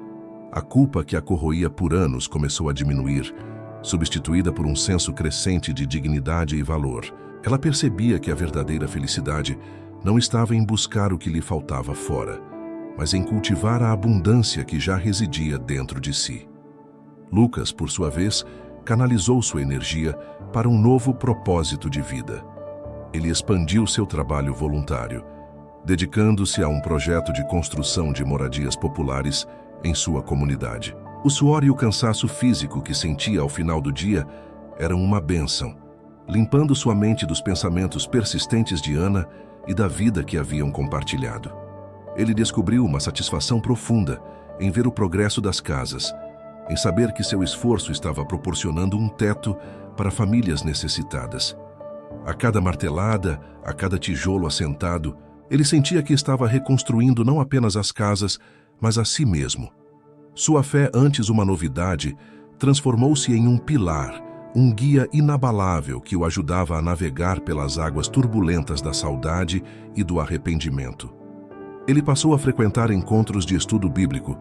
A culpa que a corroía por anos começou a diminuir, substituída por um senso crescente de dignidade e valor. Ela percebia que a verdadeira felicidade não estava em buscar o que lhe faltava fora, mas em cultivar a abundância que já residia dentro de si. Lucas, por sua vez, canalizou sua energia para um novo propósito de vida. Ele expandiu seu trabalho voluntário, dedicando-se a um projeto de construção de moradias populares em sua comunidade. O suor e o cansaço físico que sentia ao final do dia eram uma bênção, limpando sua mente dos pensamentos persistentes de Ana e da vida que haviam compartilhado. Ele descobriu uma satisfação profunda em ver o progresso das casas, em saber que seu esforço estava proporcionando um teto para famílias necessitadas. A cada martelada, a cada tijolo assentado, ele sentia que estava reconstruindo não apenas as casas, mas a si mesmo. Sua fé, antes uma novidade, transformou-se em um pilar, um guia inabalável que o ajudava a navegar pelas águas turbulentas da saudade e do arrependimento. Ele passou a frequentar encontros de estudo bíblico,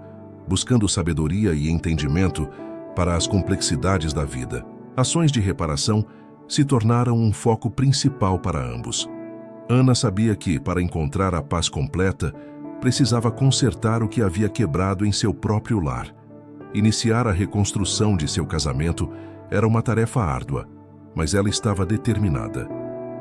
buscando sabedoria e entendimento para as complexidades da vida. Ações de reparação se tornaram um foco principal para ambos. Ana sabia que, para encontrar a paz completa, precisava consertar o que havia quebrado em seu próprio lar. Iniciar a reconstrução de seu casamento era uma tarefa árdua, mas ela estava determinada.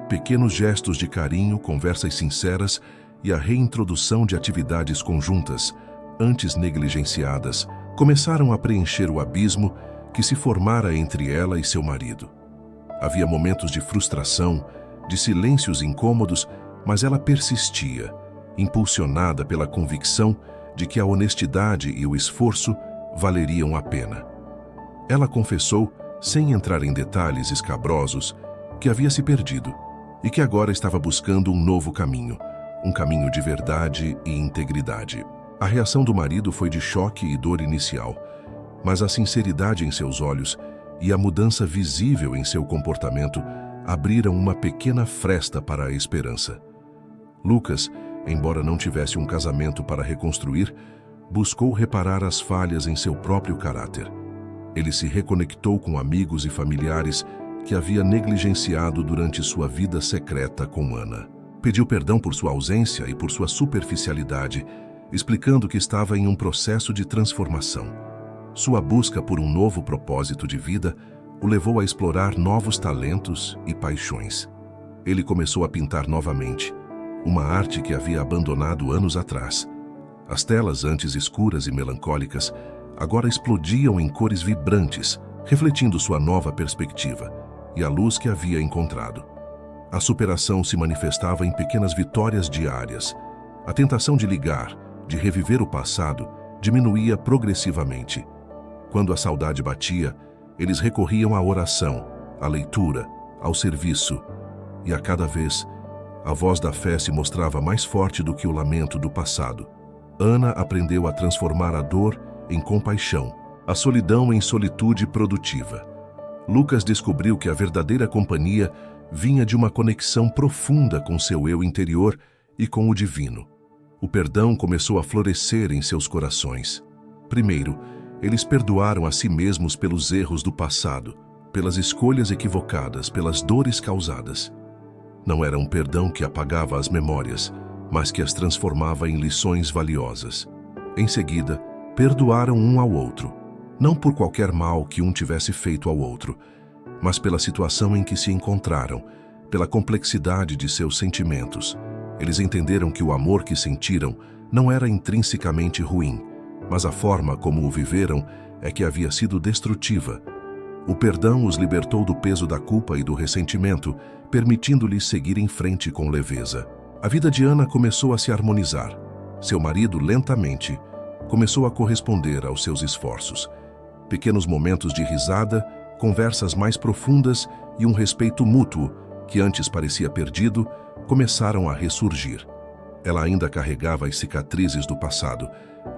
Pequenos gestos de carinho, conversas sinceras e a reintrodução de atividades conjuntas, antes negligenciadas, começaram a preencher o abismo que se formara entre ela e seu marido. Havia momentos de frustração, de silêncios incômodos, mas ela persistia, impulsionada pela convicção de que a honestidade e o esforço valeriam a pena. Ela confessou, sem entrar em detalhes escabrosos, que havia se perdido e que agora estava buscando um novo caminho, um caminho de verdade e integridade. A reação do marido foi de choque e dor inicial, mas a sinceridade em seus olhos e a mudança visível em seu comportamento abriram uma pequena fresta para a esperança. Lucas, embora não tivesse um casamento para reconstruir, buscou reparar as falhas em seu próprio caráter. Ele se reconectou com amigos e familiares que havia negligenciado durante sua vida secreta com Ana. Pediu perdão por sua ausência e por sua superficialidade, explicando que estava em um processo de transformação. Sua busca por um novo propósito de vida o levou a explorar novos talentos e paixões. Ele começou a pintar novamente, uma arte que havia abandonado anos atrás. As telas, antes escuras e melancólicas, agora explodiam em cores vibrantes, refletindo sua nova perspectiva e a luz que havia encontrado. A superação se manifestava em pequenas vitórias diárias. A tentação de ligar, de reviver o passado, diminuía progressivamente. Quando a saudade batia, eles recorriam à oração, à leitura, ao serviço, e a cada vez, a voz da fé se mostrava mais forte do que o lamento do passado. Ana aprendeu a transformar a dor em compaixão, a solidão em solitude produtiva. Lucas descobriu que a verdadeira companhia vinha de uma conexão profunda com seu eu interior e com o divino. O perdão começou a florescer em seus corações. Primeiro, eles perdoaram a si mesmos pelos erros do passado, pelas escolhas equivocadas, pelas dores causadas. Não era um perdão que apagava as memórias, mas que as transformava em lições valiosas. Em seguida, perdoaram um ao outro, não por qualquer mal que um tivesse feito ao outro, mas pela situação em que se encontraram, pela complexidade de seus sentimentos. Eles entenderam que o amor que sentiram não era intrinsecamente ruim, mas a forma como o viveram é que havia sido destrutiva. O perdão os libertou do peso da culpa e do ressentimento, permitindo-lhes seguir em frente com leveza. A vida de Ana começou a se harmonizar. Seu marido, lentamente, começou a corresponder aos seus esforços. Pequenos momentos de risada, conversas mais profundas e um respeito mútuo, que antes parecia perdido, começaram a ressurgir. Ela ainda carregava as cicatrizes do passado,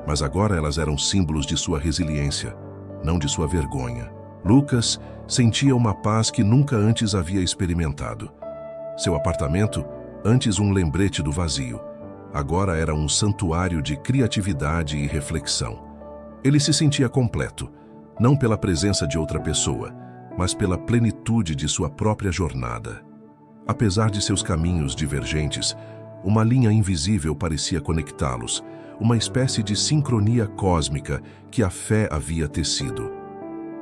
mas agora elas eram símbolos de sua resiliência, não de sua vergonha. Lucas sentia uma paz que nunca antes havia experimentado. Seu apartamento, antes um lembrete do vazio, agora era um santuário de criatividade e reflexão. Ele se sentia completo, não pela presença de outra pessoa, mas pela plenitude de sua própria jornada. Apesar de seus caminhos divergentes, uma linha invisível parecia conectá-los, uma espécie de sincronia cósmica que a fé havia tecido.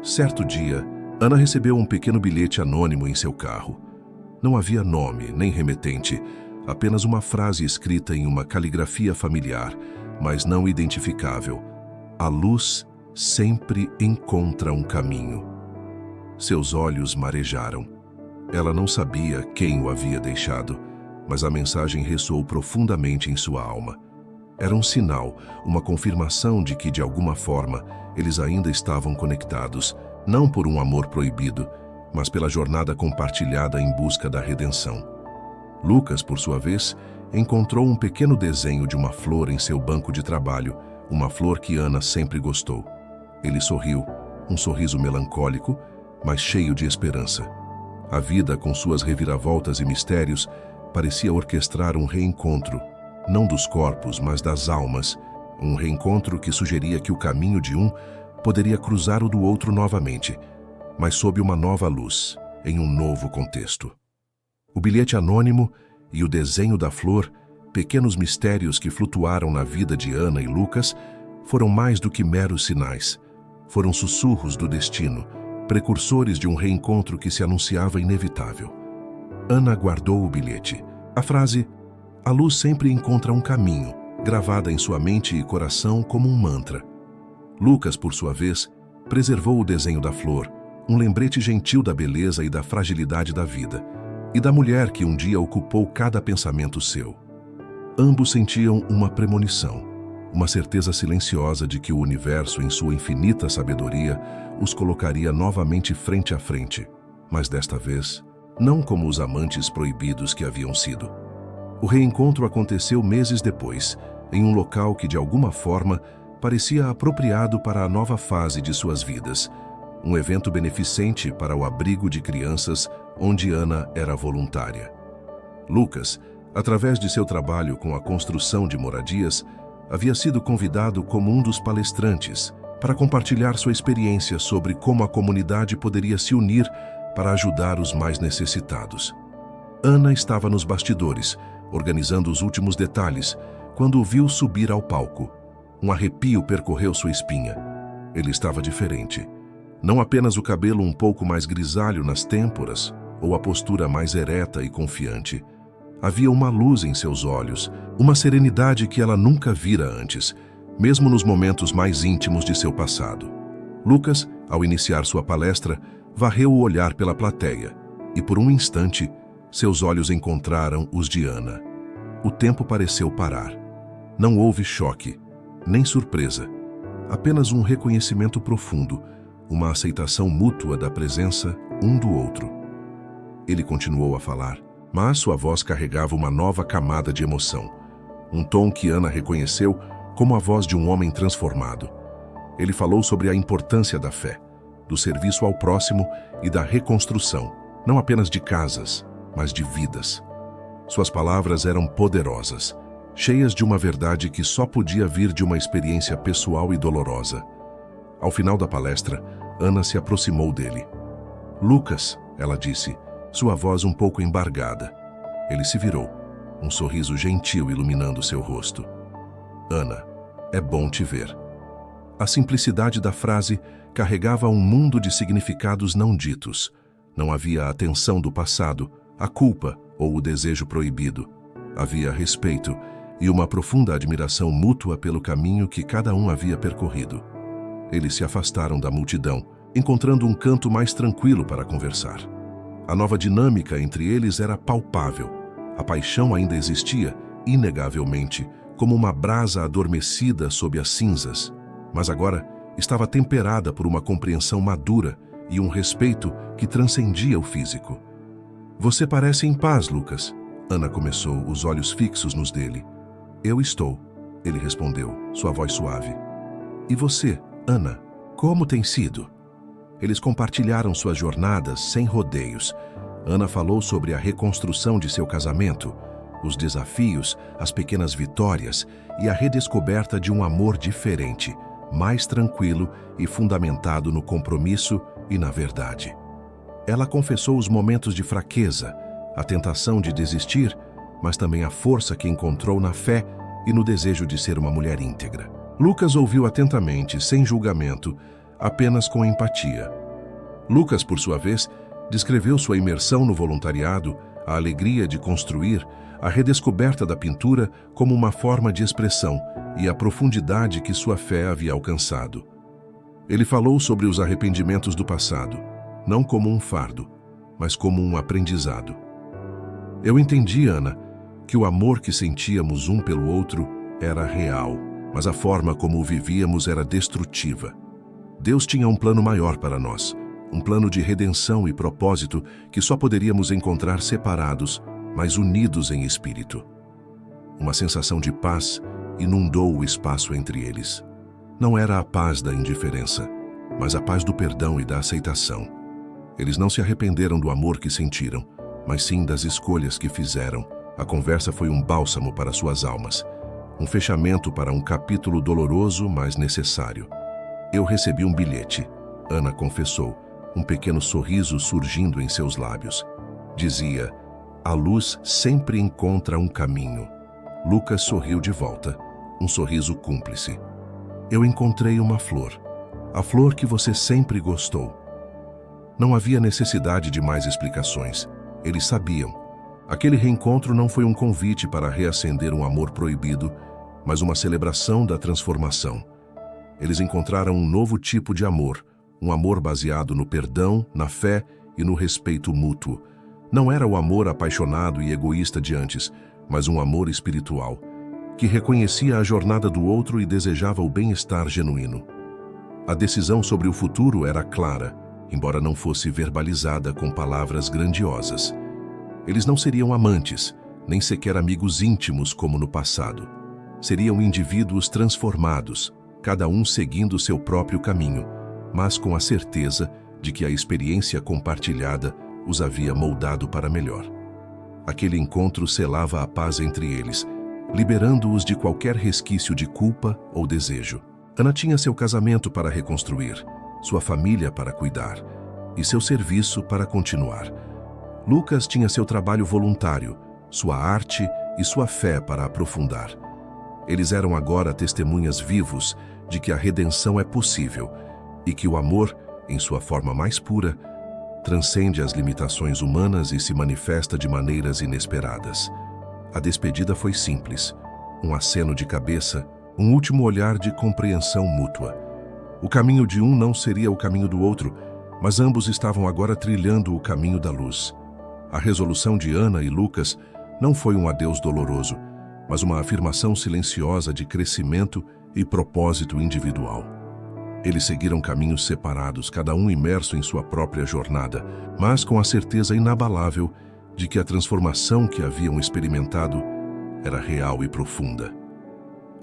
Certo dia, Ana recebeu um pequeno bilhete anônimo em seu carro. Não havia nome, nem remetente, apenas uma frase escrita em uma caligrafia familiar, mas não identificável. A luz sempre encontra um caminho. Seus olhos marejaram. Ela não sabia quem o havia deixado, mas a mensagem ressoou profundamente em sua alma. Era um sinal, uma confirmação de que, de alguma forma, eles ainda estavam conectados, não por um amor proibido, mas pela jornada compartilhada em busca da redenção. Lucas, por sua vez, encontrou um pequeno desenho de uma flor em seu banco de trabalho, uma flor que Ana sempre gostou. Ele sorriu, um sorriso melancólico, mas cheio de esperança. A vida, com suas reviravoltas e mistérios, parecia orquestrar um reencontro, não dos corpos, mas das almas, um reencontro que sugeria que o caminho de um poderia cruzar o do outro novamente, mas sob uma nova luz, em um novo contexto. O bilhete anônimo e o desenho da flor, pequenos mistérios que flutuaram na vida de Ana e Lucas, foram mais do que meros sinais. Foram sussurros do destino, precursores de um reencontro que se anunciava inevitável. Ana guardou o bilhete. A frase, "A luz sempre encontra um caminho", gravada em sua mente e coração como um mantra. Lucas, por sua vez, preservou o desenho da flor, um lembrete gentil da beleza e da fragilidade da vida, e da mulher que um dia ocupou cada pensamento seu. Ambos sentiam uma premonição, uma certeza silenciosa de que o universo, em sua infinita sabedoria, os colocaria novamente frente a frente, mas desta vez, não como os amantes proibidos que haviam sido. O reencontro aconteceu meses depois, em um local que, de alguma forma, parecia apropriado para a nova fase de suas vidas, um evento beneficente para o abrigo de crianças onde Ana era voluntária. Lucas, através de seu trabalho com a construção de moradias, havia sido convidado como um dos palestrantes para compartilhar sua experiência sobre como a comunidade poderia se unir para ajudar os mais necessitados. Ana estava nos bastidores, organizando os últimos detalhes, quando o viu subir ao palco. Um arrepio percorreu sua espinha. Ele estava diferente. Não apenas o cabelo um pouco mais grisalho nas têmporas, ou a postura mais ereta e confiante. Havia uma luz em seus olhos, uma serenidade que ela nunca vira antes, mesmo nos momentos mais íntimos de seu passado. Lucas, ao iniciar sua palestra, varreu o olhar pela plateia e, por um instante, seus olhos encontraram os de Ana. O tempo pareceu parar. Não houve choque, nem surpresa, apenas um reconhecimento profundo, uma aceitação mútua da presença um do outro. Ele continuou a falar, mas sua voz carregava uma nova camada de emoção, um tom que Ana reconheceu como a voz de um homem transformado. Ele falou sobre a importância da fé, do serviço ao próximo e da reconstrução, não apenas de casas, mas de vidas. Suas palavras eram poderosas, cheias de uma verdade que só podia vir de uma experiência pessoal e dolorosa. Ao final da palestra, Ana se aproximou dele. "Lucas", ela disse, sua voz um pouco embargada. Ele se virou, um sorriso gentil iluminando seu rosto. "Ana, é bom te ver." A simplicidade da frase carregava um mundo de significados não ditos. Não havia a tensão do passado, a culpa ou o desejo proibido. Havia respeito e uma profunda admiração mútua pelo caminho que cada um havia percorrido. Eles se afastaram da multidão, encontrando um canto mais tranquilo para conversar. A nova dinâmica entre eles era palpável. A paixão ainda existia, inegavelmente, como uma brasa adormecida sob as cinzas, mas agora estava temperada por uma compreensão madura e um respeito que transcendia o físico. "Você parece em paz, Lucas", Ana começou, os olhos fixos nos dele. "Eu estou", ele respondeu, sua voz suave. "E você, Ana, como tem sido?" Eles compartilharam suas jornadas sem rodeios. Ana falou sobre a reconstrução de seu casamento, os desafios, as pequenas vitórias e a redescoberta de um amor diferente, mais tranquilo e fundamentado no compromisso e na verdade. Ela confessou os momentos de fraqueza, a tentação de desistir, mas também a força que encontrou na fé e no desejo de ser uma mulher íntegra. Lucas ouviu atentamente, sem julgamento, apenas com empatia. Lucas, por sua vez, descreveu sua imersão no voluntariado, a alegria de construir, a redescoberta da pintura como uma forma de expressão e a profundidade que sua fé havia alcançado. Ele falou sobre os arrependimentos do passado, não como um fardo, mas como um aprendizado. "Eu entendi, Ana, que o amor que sentíamos um pelo outro era real, mas a forma como o vivíamos era destrutiva. Deus tinha um plano maior para nós, um plano de redenção e propósito que só poderíamos encontrar separados, mas unidos em espírito." Uma sensação de paz inundou o espaço entre eles. Não era a paz da indiferença, mas a paz do perdão e da aceitação. Eles não se arrependeram do amor que sentiram, mas sim das escolhas que fizeram. A conversa foi um bálsamo para suas almas, um fechamento para um capítulo doloroso, mas necessário. "Eu recebi um bilhete", Ana confessou, um pequeno sorriso surgindo em seus lábios. Dizia: "A luz sempre encontra um caminho." Lucas sorriu de volta, um sorriso cúmplice. "Eu encontrei uma flor, a flor que você sempre gostou." Não havia necessidade de mais explicações. Eles sabiam. Aquele reencontro não foi um convite para reacender um amor proibido, mas uma celebração da transformação. Eles encontraram um novo tipo de amor, um amor baseado no perdão, na fé e no respeito mútuo. Não era o amor apaixonado e egoísta de antes, mas um amor espiritual, que reconhecia a jornada do outro e desejava o bem-estar genuíno. A decisão sobre o futuro era clara, embora não fosse verbalizada com palavras grandiosas. Eles não seriam amantes, nem sequer amigos íntimos como no passado. Seriam indivíduos transformados, cada um seguindo seu próprio caminho, mas com a certeza de que a experiência compartilhada os havia moldado para melhor. Aquele encontro selava a paz entre eles, liberando-os de qualquer resquício de culpa ou desejo. Ana tinha seu casamento para reconstruir, sua família para cuidar e seu serviço para continuar. Lucas tinha seu trabalho voluntário, sua arte e sua fé para aprofundar. Eles eram agora testemunhas vivos de que a redenção é possível e que o amor, em sua forma mais pura, transcende as limitações humanas e se manifesta de maneiras inesperadas. A despedida foi simples. Um aceno de cabeça, um último olhar de compreensão mútua. O caminho de um não seria o caminho do outro, mas ambos estavam agora trilhando o caminho da luz. A resolução de Ana e Lucas não foi um adeus doloroso, mas uma afirmação silenciosa de crescimento e propósito individual. Eles seguiram caminhos separados, cada um imerso em sua própria jornada, mas com a certeza inabalável de que a transformação que haviam experimentado era real e profunda.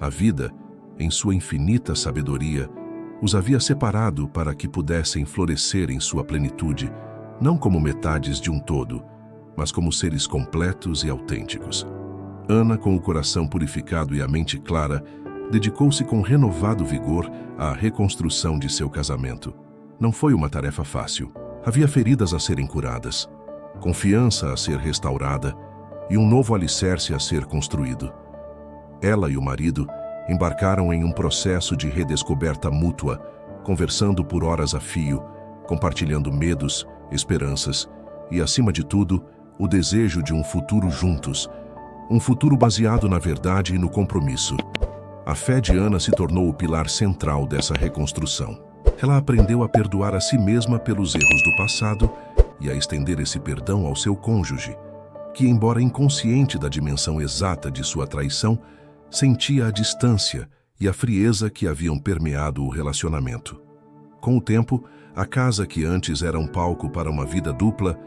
A vida, em sua infinita sabedoria, os havia separado para que pudessem florescer em sua plenitude, não como metades de um todo, mas como seres completos e autênticos. Ana, com o coração purificado e a mente clara, dedicou-se com renovado vigor à reconstrução de seu casamento. Não foi uma tarefa fácil. Havia feridas a serem curadas, confiança a ser restaurada e um novo alicerce a ser construído. Ela e o marido embarcaram em um processo de redescoberta mútua, conversando por horas a fio, compartilhando medos, esperanças e, acima de tudo, o desejo de um futuro juntos, um futuro baseado na verdade e no compromisso. A fé de Ana se tornou o pilar central dessa reconstrução. Ela aprendeu a perdoar a si mesma pelos erros do passado e a estender esse perdão ao seu cônjuge, que, embora inconsciente da dimensão exata de sua traição, sentia a distância e a frieza que haviam permeado o relacionamento. Com o tempo, a casa que antes era um palco para uma vida dupla,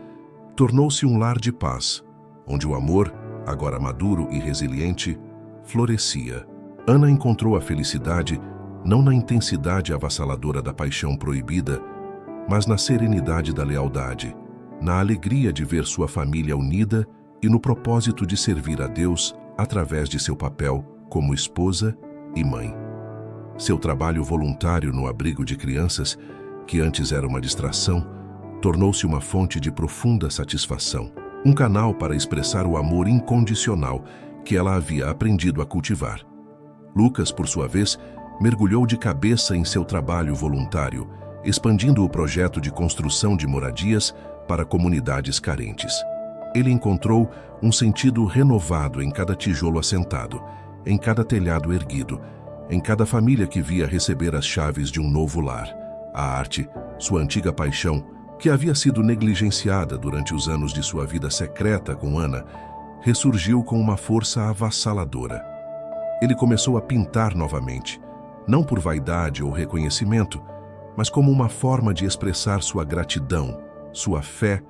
tornou-se um lar de paz, onde o amor, agora maduro e resiliente, florescia. Ana encontrou a felicidade não na intensidade avassaladora da paixão proibida, mas na serenidade da lealdade, na alegria de ver sua família unida e no propósito de servir a Deus através de seu papel como esposa e mãe. Seu trabalho voluntário no abrigo de crianças, que antes era uma distração, tornou-se uma fonte de profunda satisfação, um canal para expressar o amor incondicional que ela havia aprendido a cultivar. Lucas, por sua vez, mergulhou de cabeça em seu trabalho voluntário, expandindo o projeto de construção de moradias para comunidades carentes. Ele encontrou um sentido renovado em cada tijolo assentado, em cada telhado erguido, em cada família que via receber as chaves de um novo lar. A arte, sua antiga paixão, que havia sido negligenciada durante os anos de sua vida secreta com Ana, ressurgiu com uma força avassaladora. Ele começou a pintar novamente, não por vaidade ou reconhecimento, mas como uma forma de expressar sua gratidão, sua fé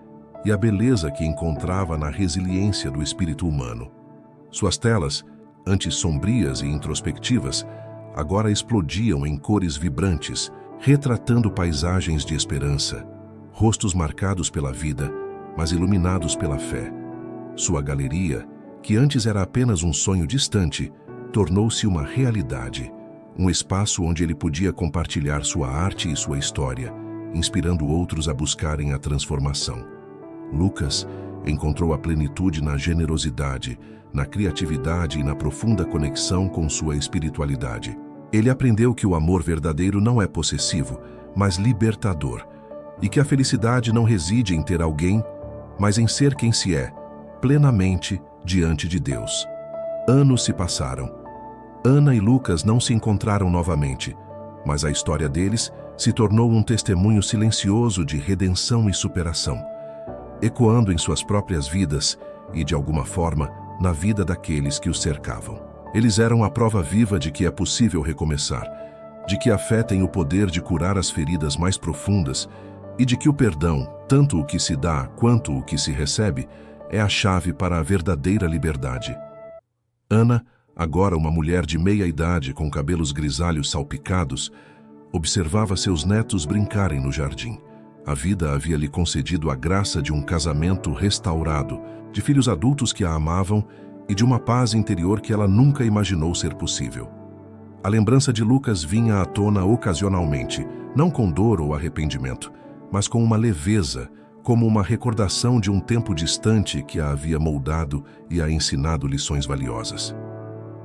e a beleza que encontrava na resiliência do espírito humano. Suas telas, antes sombrias e introspectivas, agora explodiam em cores vibrantes, retratando paisagens de esperança, rostos marcados pela vida, mas iluminados pela fé. Sua galeria, que antes era apenas um sonho distante, tornou-se uma realidade, um espaço onde ele podia compartilhar sua arte e sua história, inspirando outros a buscarem a transformação. Lucas encontrou a plenitude na generosidade, na criatividade e na profunda conexão com sua espiritualidade. Ele aprendeu que o amor verdadeiro não é possessivo, mas libertador, e que a felicidade não reside em ter alguém, mas em ser quem se é, plenamente diante de Deus. Anos se passaram. Ana e Lucas não se encontraram novamente, mas a história deles se tornou um testemunho silencioso de redenção e superação, ecoando em suas próprias vidas e, de alguma forma, na vida daqueles que os cercavam. Eles eram a prova viva de que é possível recomeçar, de que a fé tem o poder de curar as feridas mais profundas e de que o perdão, tanto o que se dá quanto o que se recebe, é a chave para a verdadeira liberdade. Ana, agora uma mulher de meia-idade com cabelos grisalhos salpicados, observava seus netos brincarem no jardim. A vida havia lhe concedido a graça de um casamento restaurado, de filhos adultos que a amavam e de uma paz interior que ela nunca imaginou ser possível. A lembrança de Lucas vinha à tona ocasionalmente, não com dor ou arrependimento, mas com uma leveza, como uma recordação de um tempo distante que a havia moldado e a ensinado lições valiosas.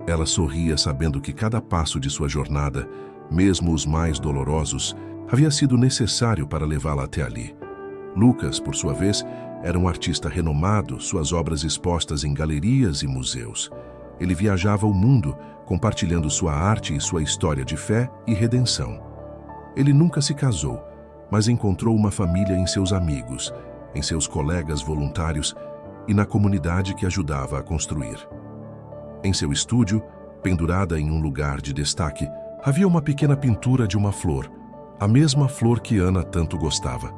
Ela sorria sabendo que cada passo de sua jornada, mesmo os mais dolorosos, havia sido necessário para levá-la até ali. Lucas, por sua vez, Era um artista renomado, suas obras expostas em galerias e museus. Ele viajava o mundo, compartilhando sua arte e sua história de fé e redenção. Ele nunca se casou, mas encontrou uma família em seus amigos, em seus colegas voluntários e na comunidade que ajudava a construir. Em seu estúdio, pendurada em um lugar de destaque, havia uma pequena pintura de uma flor, a mesma flor que Ana tanto gostava.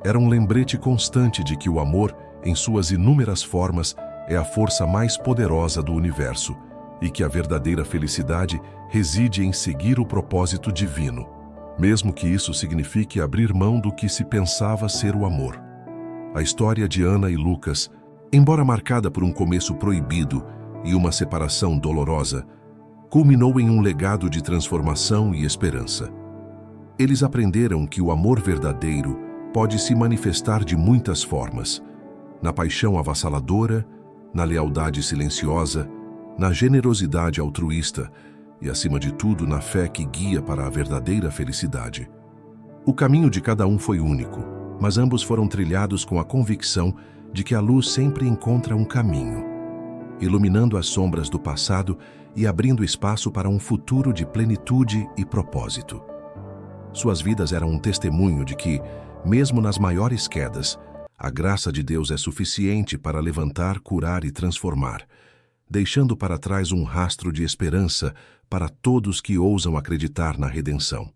Era um lembrete constante de que o amor, em suas inúmeras formas, é a força mais poderosa do universo e que a verdadeira felicidade reside em seguir o propósito divino, mesmo que isso signifique abrir mão do que se pensava ser o amor. A história de Ana e Lucas, embora marcada por um começo proibido e uma separação dolorosa, culminou em um legado de transformação e esperança. Eles aprenderam que o amor verdadeiro pode se manifestar de muitas formas: na paixão avassaladora, na lealdade silenciosa, na generosidade altruísta e, acima de tudo, na fé que guia para a verdadeira felicidade. O caminho de cada um foi único, mas ambos foram trilhados com a convicção de que a luz sempre encontra um caminho, iluminando as sombras do passado e abrindo espaço para um futuro de plenitude e propósito. Suas vidas eram um testemunho de que, mesmo nas maiores quedas, a graça de Deus é suficiente para levantar, curar e transformar, deixando para trás um rastro de esperança para todos que ousam acreditar na redenção.